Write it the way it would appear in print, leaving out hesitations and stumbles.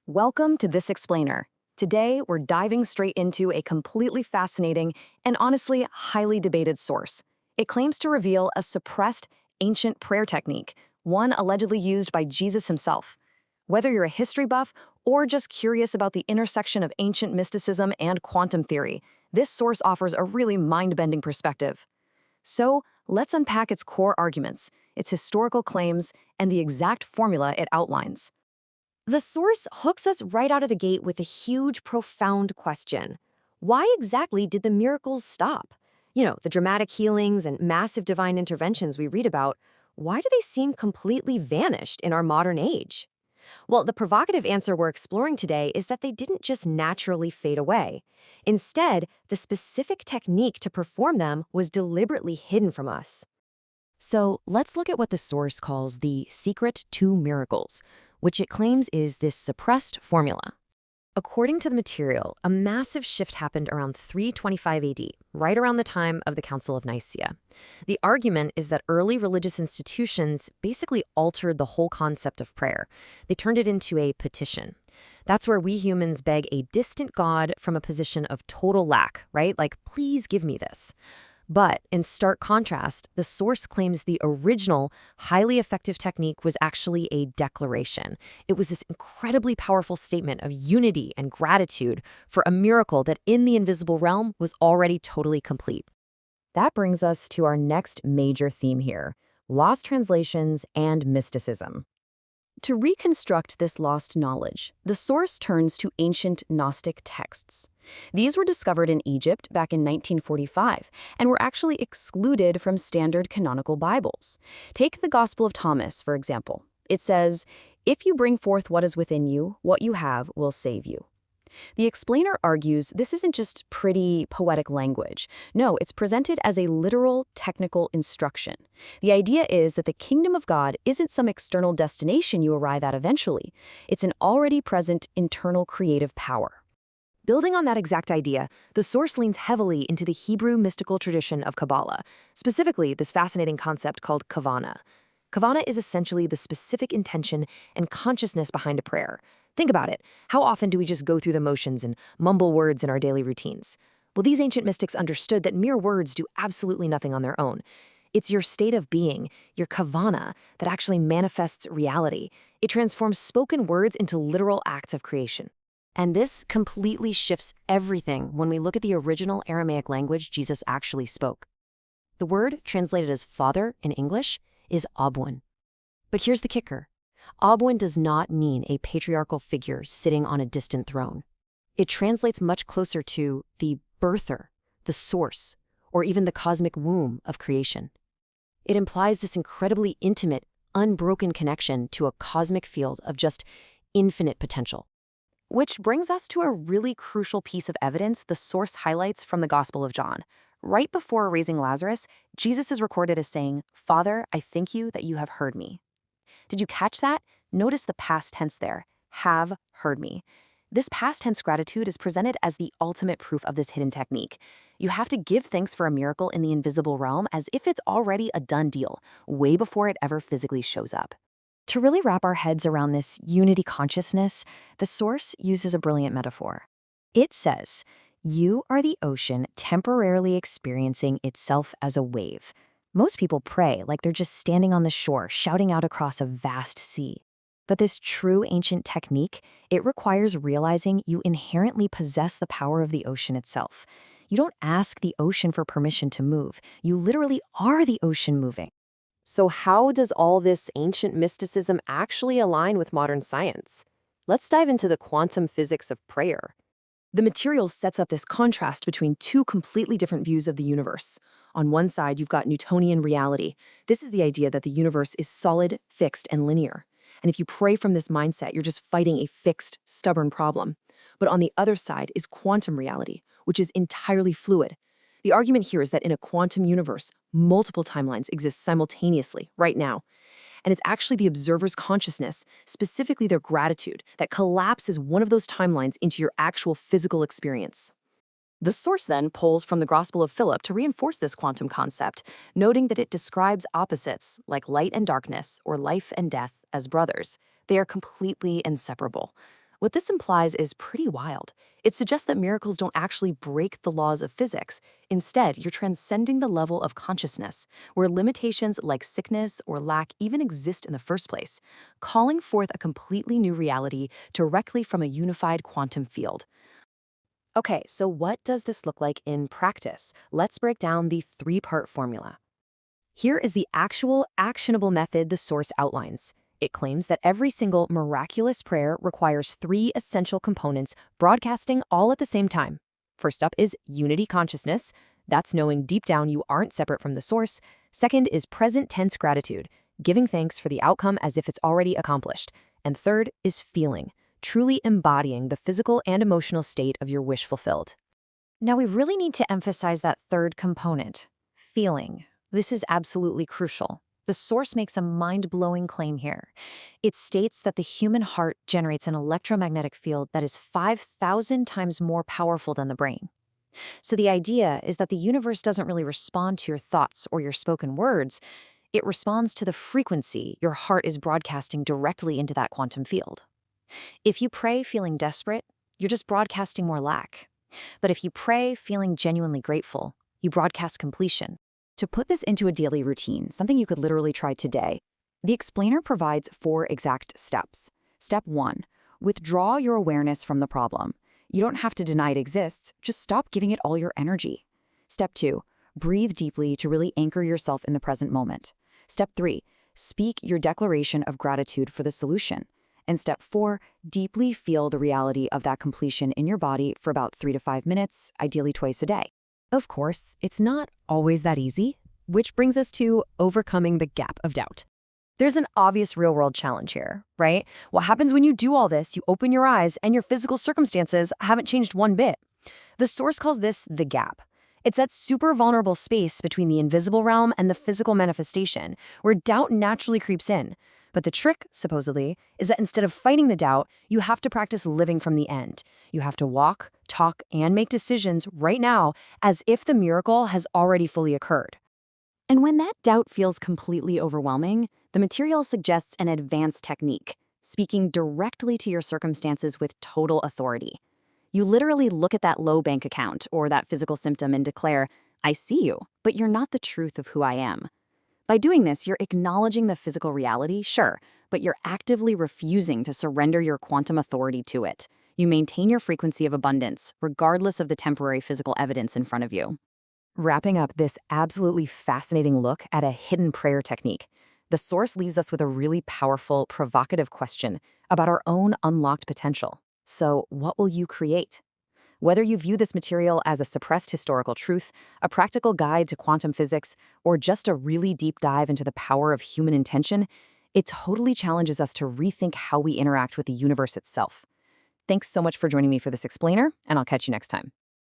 Welcome to This Explainer. Today, we're diving straight into a completely fascinating and honestly highly debated source. It claims to reveal a suppressed ancient prayer technique, one allegedly used by Jesus himself. Whether you're a history buff or just curious about the intersection of ancient mysticism and quantum theory, this source offers a really mind-bending perspective. So, let's unpack its core arguments, its historical claims, and the exact formula it outlines. The source hooks us right out of the gate with a huge, profound question. Why exactly did the miracles stop? The dramatic healings and massive divine interventions we read about, why do they seem completely vanished in our modern age? Well, the provocative answer we're exploring today is that they didn't just naturally fade away. Instead, the specific technique to perform them was deliberately hidden from us. So let's look at what the source calls the secret to miracles, which it claims is this suppressed formula. According to the material, a massive shift happened around 325 AD, right around the time of the Council of Nicaea. The argument is that early religious institutions basically altered the whole concept of prayer. They turned it into a petition. That's where we humans beg a distant God from a position of total lack, right? Like, please give me this. But in stark contrast, the source claims the original, highly effective technique was actually a declaration. It was this incredibly powerful statement of unity and gratitude for a miracle that in the invisible realm was already totally complete. That brings us to our next major theme here: lost translations and mysticism. To reconstruct this lost knowledge, the source turns to ancient Gnostic texts. These were discovered in Egypt back in 1945 and were actually excluded from standard canonical Bibles. Take the Gospel of Thomas, for example. It says, "If you bring forth what is within you, what you have will save you." The explainer argues this isn't just pretty, poetic language. No, it's presented as a literal, technical instruction. The idea is that the kingdom of God isn't some external destination you arrive at eventually. It's an already present internal creative power. Building on that exact idea, the source leans heavily into the Hebrew mystical tradition of Kabbalah, specifically this fascinating concept called kavana. Kavana is essentially the specific intention and consciousness behind a prayer. Think about it. How often do we just go through the motions and mumble words in our daily routines? Well, these ancient mystics understood that mere words do absolutely nothing on their own. It's your state of being, your kavana, that actually manifests reality. It transforms spoken words into literal acts of creation. And this completely shifts everything when we look at the original Aramaic language Jesus actually spoke. The word, translated as father in English, is Abun. But here's the kicker. Abun does not mean a patriarchal figure sitting on a distant throne. It translates much closer to the birther, the source, or even the cosmic womb of creation. It implies this incredibly intimate, unbroken connection to a cosmic field of just infinite potential. Which brings us to a really crucial piece of evidence the source highlights from the Gospel of John. Right before raising Lazarus, Jesus is recorded as saying, "Father, I thank you that you have heard me." Did you catch that? Notice the past tense there, have heard me. This past tense gratitude is presented as the ultimate proof of this hidden technique. You have to give thanks for a miracle in the invisible realm as if it's already a done deal, way before it ever physically shows up. To really wrap our heads around this unity consciousness, the source uses a brilliant metaphor. It says, "You are the ocean temporarily experiencing itself as a wave." Most people pray like they're just standing on the shore, shouting out across a vast sea. But this true ancient technique, it requires realizing you inherently possess the power of the ocean itself. You don't ask the ocean for permission to move. You literally are the ocean moving. So how does all this ancient mysticism actually align with modern science? Let's dive into the quantum physics of prayer. The material sets up this contrast between two completely different views of the universe. On one side, you've got Newtonian reality. This is the idea that the universe is solid, fixed, and linear. And if you pray from this mindset, you're just fighting a fixed, stubborn problem. But on the other side is quantum reality, which is entirely fluid. The argument here is that in a quantum universe, multiple timelines exist simultaneously, right now. And it's actually the observer's consciousness, specifically their gratitude, that collapses one of those timelines into your actual physical experience. The source then pulls from the Gospel of Philip to reinforce this quantum concept, noting that it describes opposites, like light and darkness, or life and death, as brothers. They are completely inseparable. What this implies is pretty wild. It suggests that miracles don't actually break the laws of physics. Instead, you're transcending the level of consciousness, where limitations like sickness or lack even exist in the first place, calling forth a completely new reality directly from a unified quantum field. Okay, so what does this look like in practice? Let's break down the three-part formula. Here is the actual, actionable method the source outlines. It claims that every single miraculous prayer requires three essential components broadcasting all at the same time. First up is unity consciousness. That's knowing deep down you aren't separate from the source. Second is present tense gratitude, giving thanks for the outcome as if it's already accomplished. And third is feeling, truly embodying the physical and emotional state of your wish fulfilled. Now we really need to emphasize that third component, feeling. This is absolutely crucial. The source makes a mind-blowing claim here. It states that the human heart generates an electromagnetic field that is 5,000 times more powerful than the brain. So the idea is that the universe doesn't really respond to your thoughts or your spoken words. It responds to the frequency your heart is broadcasting directly into that quantum field. If you pray feeling desperate, you're just broadcasting more lack. But if you pray feeling genuinely grateful, you broadcast completion. To put this into a daily routine, something you could literally try today, the explainer provides 4 exact steps. Step 1, withdraw your awareness from the problem. You don't have to deny it exists, just stop giving it all your energy. Step 2, breathe deeply to really anchor yourself in the present moment. Step 3, speak your declaration of gratitude for the solution. And step 4, deeply feel the reality of that completion in your body for about 3 to 5 minutes, ideally twice a day. Of course, it's not always that easy, which brings us to overcoming the gap of doubt. There's an obvious real-world challenge here, right? What happens when you do all this, you open your eyes, and your physical circumstances haven't changed one bit? The source calls this the gap. It's that super vulnerable space between the invisible realm and the physical manifestation, where doubt naturally creeps in. But the trick, supposedly, is that instead of fighting the doubt, you have to practice living from the end. You have to walk, talk, and make decisions right now as if the miracle has already fully occurred. And when that doubt feels completely overwhelming, the material suggests an advanced technique, speaking directly to your circumstances with total authority. You literally look at that low bank account or that physical symptom and declare, "I see you, but you're not the truth of who I am." By doing this, you're acknowledging the physical reality, sure, but you're actively refusing to surrender your quantum authority to it. You maintain your frequency of abundance, regardless of the temporary physical evidence in front of you. Wrapping up this absolutely fascinating look at a hidden prayer technique, the source leaves us with a really powerful, provocative question about our own unlocked potential. So, what will you create? Whether you view this material as a suppressed historical truth, a practical guide to quantum physics, or just a really deep dive into the power of human intention, it totally challenges us to rethink how we interact with the universe itself. Thanks so much for joining me for this explainer, and I'll catch you next time.